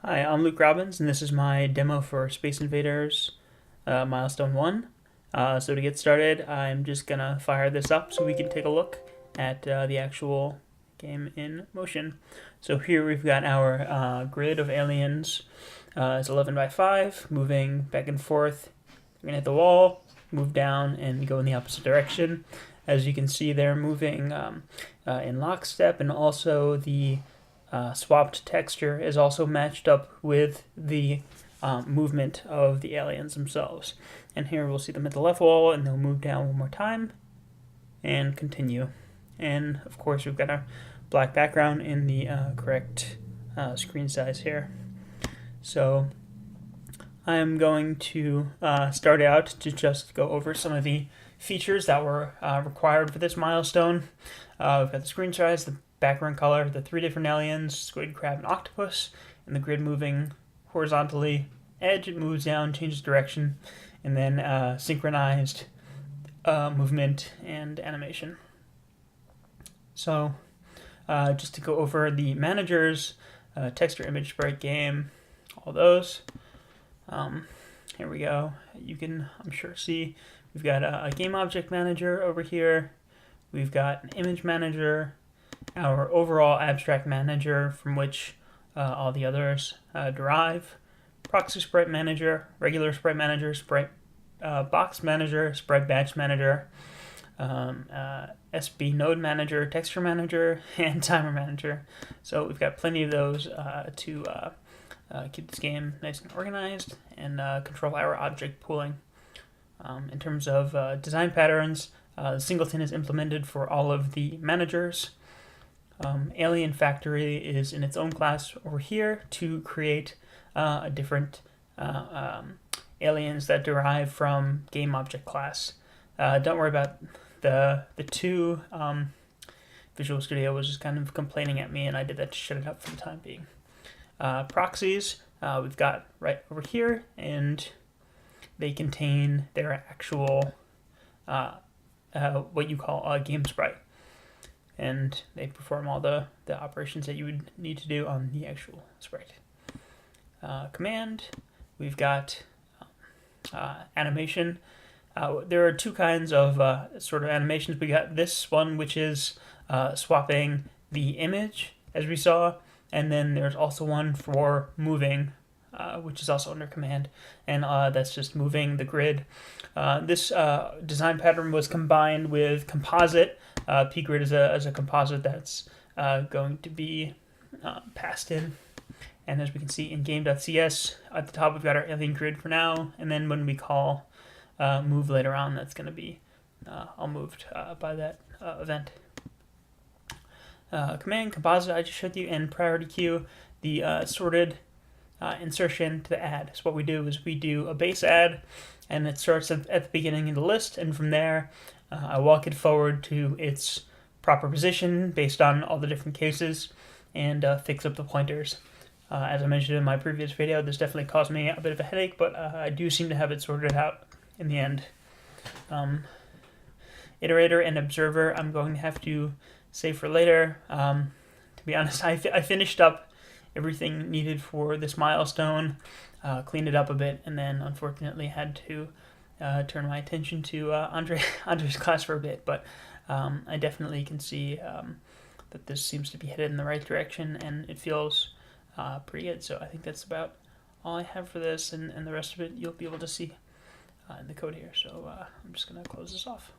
Hi, I'm Luke Robbins, and this is my demo for Space Invaders Milestone 1. So to get started, I'm just going to fire this up so we can take a look at the actual game in motion. So here we've got our grid of aliens. It's 11 by 5, moving back and forth. We're going to hit the wall, move down, and go in the opposite direction. As you can see, they're moving in lockstep, and also the swapped texture is also matched up with the movement of the aliens themselves. And here we'll see them at the left wall, and they'll move down one more time and continue. And of course, we've got our black background in the correct screen size here. So I'm going to start out to just go over some of the features that were required for this milestone. We've got the screen size, the background color, the 3 different aliens, squid, crab, and octopus, and the grid moving horizontally. Edge, it moves down, changes direction, and then synchronized movement and animation. So just to go over the managers, texture, image, sprite, game, all those. Here we go. You can, I'm sure, see we've got a game object manager over here. We've got an image manager, our overall abstract manager from which all the others derive, proxy sprite manager, regular sprite manager, sprite box manager, sprite batch manager, SB node manager, texture manager, and timer manager. So we've got plenty of those to keep this game nice and organized and control our object pooling. In terms of design patterns, the singleton is implemented for all of the managers. Alien Factory is in its own class over here to create different aliens that derive from game object class. Don't worry about the two. Visual Studio was just kind of complaining at me, and I did that to shut it up for the time being. Proxies we've got right over here, and they contain their actual what you call a game sprite. And they perform all the operations that you would need to do on the actual sprite. Command, we've got animation. There are two kinds of sort of animations. We got this one, which is swapping the image, as we saw, and then there's also one for moving, which is also under command, and that's just moving the grid. This design pattern was combined with composite. Pgrid is a composite that's going to be passed in. And as we can see in game.cs, at the top we've got our alien grid for now, and then when we call move later on, that's going to be all moved by that event. Command, composite, I just showed you, and priority queue, the sorted insertion to the add. So what we do is we do a base add, and it starts at the beginning of the list, and from there I walk it forward to its proper position based on all the different cases and fix up the pointers. As I mentioned in my previous video, this definitely caused me a bit of a headache, but I do seem to have it sorted out in the end. Iterator and observer I'm going to have to save for later. To be honest, I finished up everything needed for this milestone, cleaned it up a bit, and then unfortunately had to turn my attention to Andre's class for a bit, but I definitely can see that this seems to be headed in the right direction, and it feels pretty good. So I think that's about all I have for this, and the rest of it you'll be able to see in the code here. So I'm just going to close this off.